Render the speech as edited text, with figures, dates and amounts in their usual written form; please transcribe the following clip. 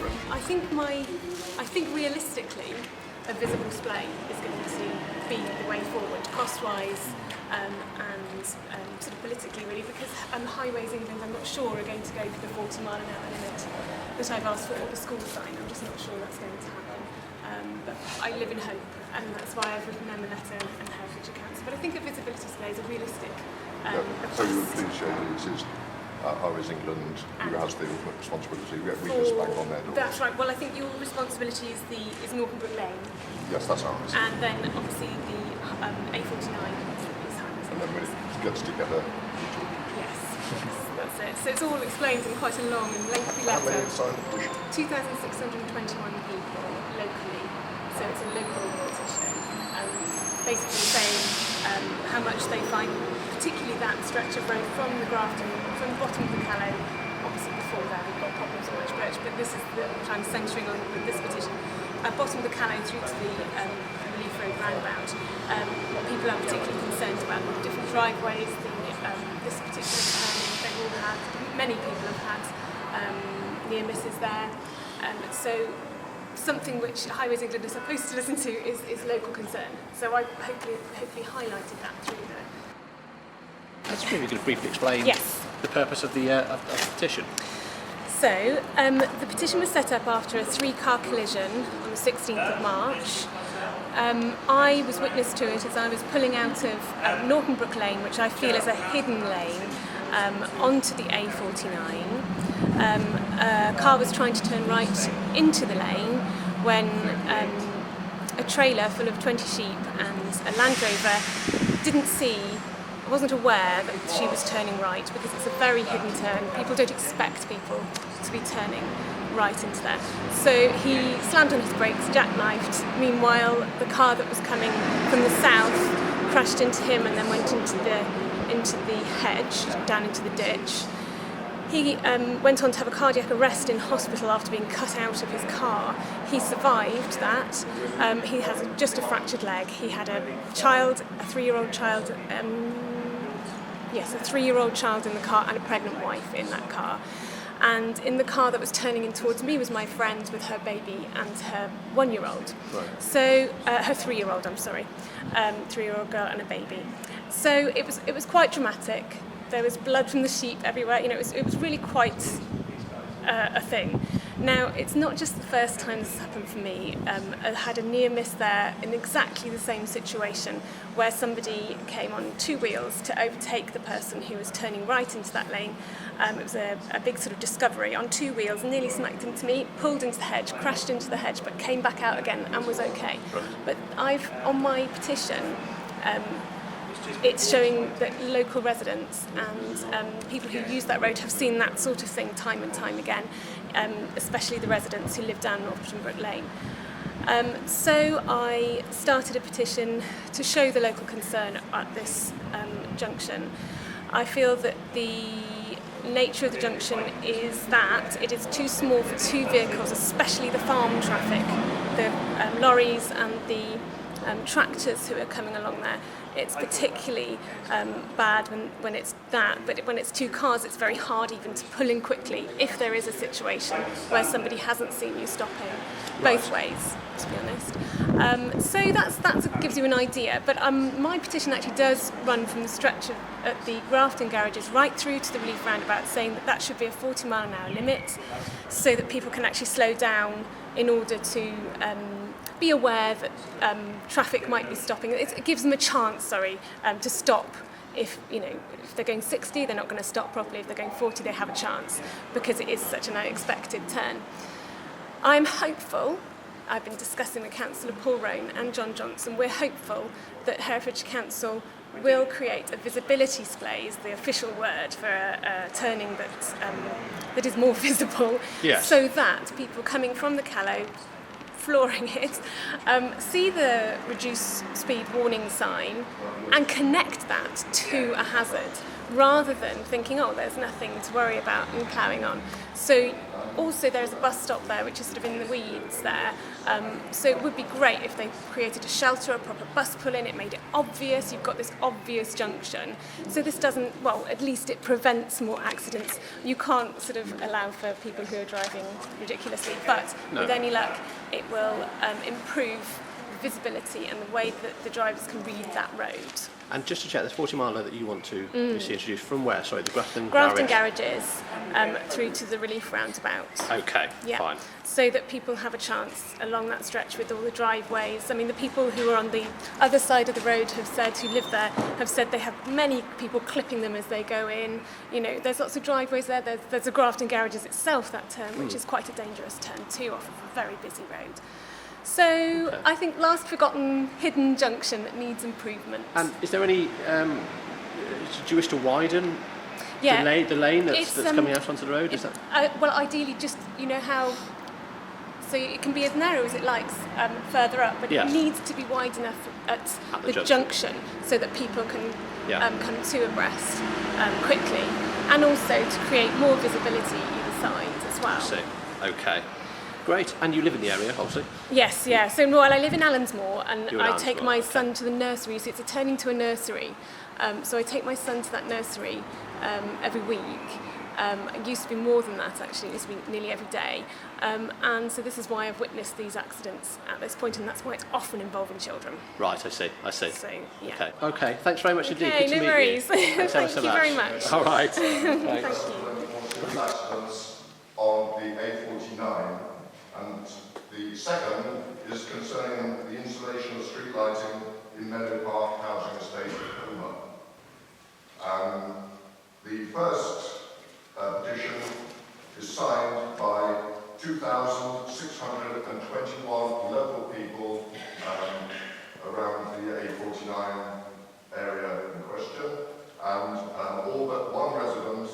different? I think realistically, a visible display is going to be the way forward, cost-wise and sort of politically, really, because Highways England, I'm not sure, are going to go for the 40-mile-an-hour limit that I've asked for, or the school sign. I'm just not sure that's going to happen. But I live in hope, and that's why I've written them a letter and Herefordshire Council. But I think a visibility display is a realistic So you would please show that this is Highways England who has the ultimate responsibility. We just bang on their door. That's right. Well, I think your responsibility is Northern Brook Lane. Yes, that's ours. And then obviously the A49 is Highways. And then when it gets together, yes, that's it. So it's all explained in quite a long and lengthy how many letter. signed the petition? 2,621 people locally. So it's a local petition, basically saying how much they find, particularly that stretch of road from the Grafton, from the bottom of the Calais. Obviously before that we've got problems on Ashbridge, but this is what I'm centring on with this petition. Bottom of the Calais through to the Relief Road roundabout. What people are particularly concerned about with different driveways, this particular turning, they've all had, many people have had near misses there. So something which Highways England are supposed to listen to is local concern. So I hopefully highlighted that through there. That's maybe you could briefly explain the purpose of the petition. So, the petition was set up after a 3-car collision on the 16th of March. I was witness to it as I was pulling out of Northern Brook Lane, which I feel is a hidden lane, onto the A49. A car was trying to turn right into the lane when a trailer full of 20 sheep and a Land Rover wasn't aware that she was turning right, because it's a very hidden turn. People don't expect people to be turning right into there. So he slammed on his brakes, jackknifed. Meanwhile, the car that was coming from the south crashed into him and then went into the hedge, down into the ditch. He went on to have a cardiac arrest in hospital after being cut out of his car. He survived that. He has just a fractured leg. He had a child, a 3-year-old child, a 3-year-old child in the car and a pregnant wife in that car. And in the car that was turning in towards me was my friend with her baby and her 1-year-old. Right. So her 3-year-old, 3-year-old girl and a baby. So it was quite dramatic. There was blood from the sheep everywhere. You know, it was really quite a thing. Now, it's not just the first time this has happened for me. I had a near miss there in exactly the same situation, where somebody came on 2 wheels to overtake the person who was turning right into that lane. It was a big sort of discovery on 2 wheels, nearly smacked into me, pulled into the hedge, crashed into the hedge, but came back out again and was okay. But on my petition, it's showing that local residents and people who use that road have seen that sort of thing time and time again, especially the residents who live down Northern Brook Lane. So I started a petition to show the local concern at this junction. I feel that the nature of the junction is that it is too small for 2 vehicles, especially the farm traffic, the lorries and the tractors who are coming along there. It's particularly bad when it's that, but when it's 2 cars, it's very hard even to pull in quickly if there is a situation where somebody hasn't seen you stopping both ways, to be honest. So that gives you an idea. But my petition actually does run from the stretch at the Grafton garages right through to the Relief roundabout, saying that should be a 40-mile-an-hour limit, so that people can actually slow down in order to be aware that traffic might be stopping. It gives them a chance, to stop. If they're going 60, they're not going to stop properly. If they're going 40, they have a chance, because it is such an unexpected turn. I'm hopeful. I've been discussing with Councillor Paul Roan and John Johnson. We're hopeful that Herefordshire Council will create a visibility display, is the official word for a turning that is more visible, so that people coming from the Calais, flooring it, see the reduce speed warning sign and connect that to a hazard, rather than thinking, oh, there's nothing to worry about and ploughing on. So also there's a bus stop there which is sort of in the weeds there. So it would be great if they created a shelter, a proper bus pull-in, it made it obvious, you've got this obvious junction. So this doesn't, well, at least it prevents more accidents. You can't sort of allow for people who are driving ridiculously, but with any luck, it will improve visibility and the way that the drivers can read that road. And just to check, there's 40 miler that you want to see introduced from where? Sorry, the Grafton Garages through to the relief roundabout. Okay, fine. So that people have a chance along that stretch with all the driveways. I mean, the people who are on the other side of the road have said, who live there, have said they have many people clipping them as they go in. You know, there's lots of driveways there. There's a Grafton Garages itself, that turn, which is quite a dangerous turn too, off of a very busy road. So I think last forgotten hidden junction that needs improvement. And is there any, do you wish to widen the lane that's coming out onto the road? Is that? Well, ideally just, you know how, so it can be as narrow as it likes further up, but it needs to be wide enough at the junction so that people can come to abreast quickly, and also to create more visibility either side as well. I see. Okay. Great. And you live in the area, obviously? Yes, yeah. So, well, I live in Allensmoor, and I take my son to the nursery. So it's turning to a nursery. So I take my son to that nursery every week. It used to be more than that, actually. It used to be nearly every day. And so this is why I've witnessed these accidents at this point, and that's why it's often involving children. Right, I see. So, yeah. Okay, thanks very much indeed. Good to no meet worries. you. Thank you very much. All right. Thank you. Accidents on the A49, and the second is concerning the installation of street lighting in Meadow Park Housing Estate at Comer. The first petition is signed by 2,621 local people around the A49 area in question, and all but one resident